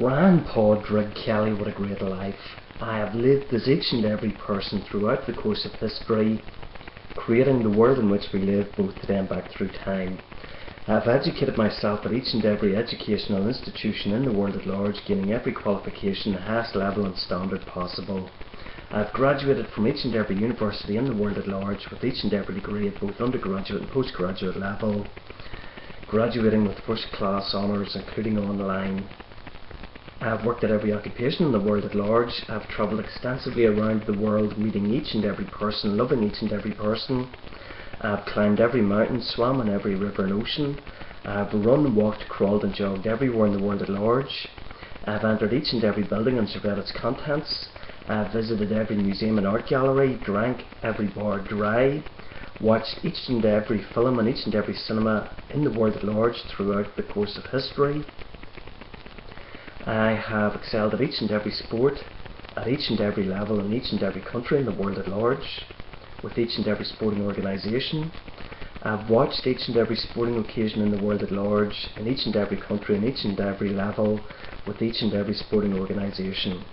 Ran Padraig Kelly, what a great life. I have lived as each and every person throughout the course of history, creating the world in which we live, both today and back through time. I have educated myself at each and every educational institution in the world at large, gaining every qualification, the highest level and standard possible. I have graduated from each and every university in the world at large, with each and every degree at both undergraduate and postgraduate level, graduating with first class honours, including online. I have worked at every occupation in the world at large. I have travelled extensively around the world, meeting each and every person, loving each and every person. I have climbed every mountain, swam in every river and ocean. I have run, walked, crawled and jogged everywhere in the world at large. I have entered each and every building and surveyed its contents. I have visited every museum and art gallery, drank every bar dry, watched each and every film and each and every cinema in the world at large throughout the course of history. I have excelled at each and every sport, at each and every level in each and every country in the world at large, with each and every sporting organisation. I have watched each and every sporting occasion in the world at large, in each and every country, in each and every level, with each and every sporting organisation.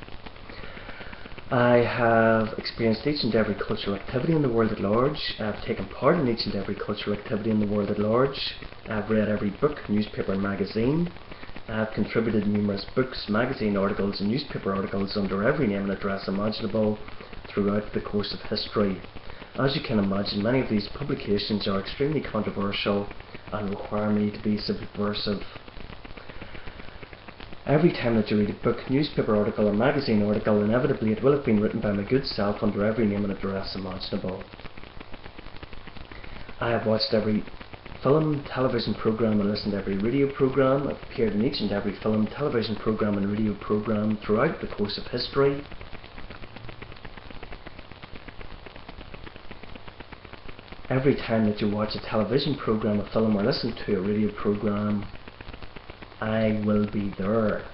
I have experienced each and every cultural activity in the world at large. I have taken part in each and every cultural activity in the world at large. I have read every book, newspaper and magazine. I have contributed numerous books, magazine articles and newspaper articles under every name and address imaginable throughout the course of history. As you can imagine, many of these publications are extremely controversial and require me to be subversive. Every time that you read a book, newspaper article or magazine article, inevitably it will have been written by my good self under every name and address imaginable. I have watched every film, television programme and listened to every radio programme. I've appeared in each and every film, television programme and radio programme throughout the course of history. Every time that you watch a television programme, a film or listen to a radio programme, I will be there.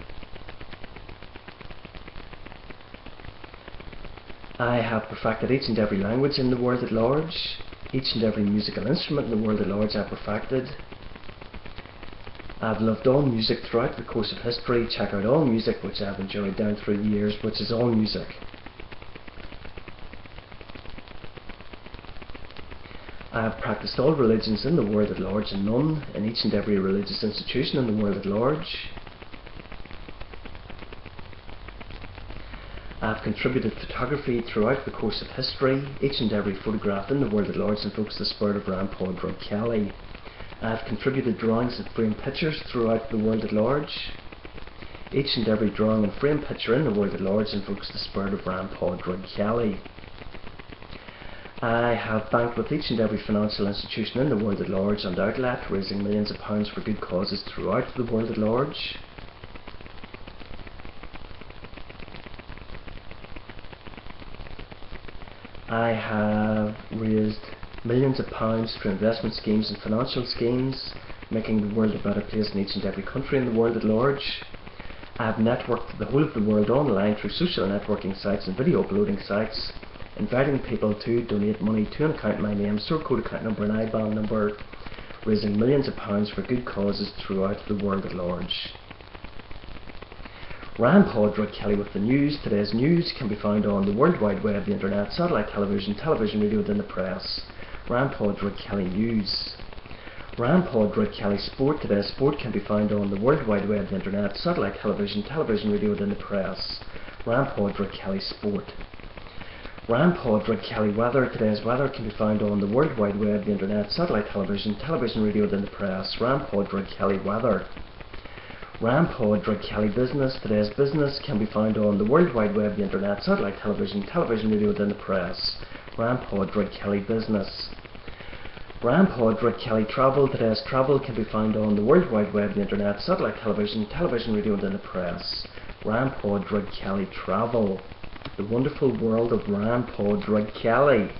I have perfected each and every language in the world at large. Each and every musical instrument in the world at large I've perfected. I've loved all music throughout the course of history. Check out all music which I've enjoyed down through the years, which is all music. I have practiced all religions in the world at large and none in each and every religious institution in the world at large. I have contributed photography throughout the course of history. Each and every photograph in the world at large invokes the spirit of Ran Padraig Kelly. I have contributed drawings and framed pictures throughout the world at large. Each and every drawing and framed picture in the world at large invokes the spirit of Ran Padraig Kelly. I have banked with each and every financial institution in the world at large and outlet, raising millions of pounds for good causes throughout the world at large. I have raised millions of pounds through investment schemes and financial schemes, making the world a better place in each and every country in the world at large. I have networked the whole of the world online through social networking sites and video uploading sites, inviting people to donate money to an account in my name, sort code, account number and IBAN number, raising millions of pounds for good causes throughout the world at large. Ran Padraig Kelly with the news. Today's news can be found on the World Wide Web, the internet, satellite television, television, radio and in the press. Ran Padraig Kelly news. Ran Padraig Kelly sport. Today's sport can be found on the World Wide Web, the internet, satellite television, television, radio and in the press. Ran Padraig Kelly sport. Ran Padraig Kelly weather. Today's weather can be found on the World Wide Web, the internet, satellite television, television, radio and in the press. Ran Padraig Kelly weather. Ran Padraig Kelly business. Today's business can be found on the World Wide Web, the internet, satellite television, television, radio and in the press. Ran Padraig Kelly business. Ran Padraig Kelly travel. Today's travel can be found on the World Wide Web, the internet, satellite television, television, radio and in the press. Ran Padraig Kelly travel. The wonderful world of Ran Padraig Kelly.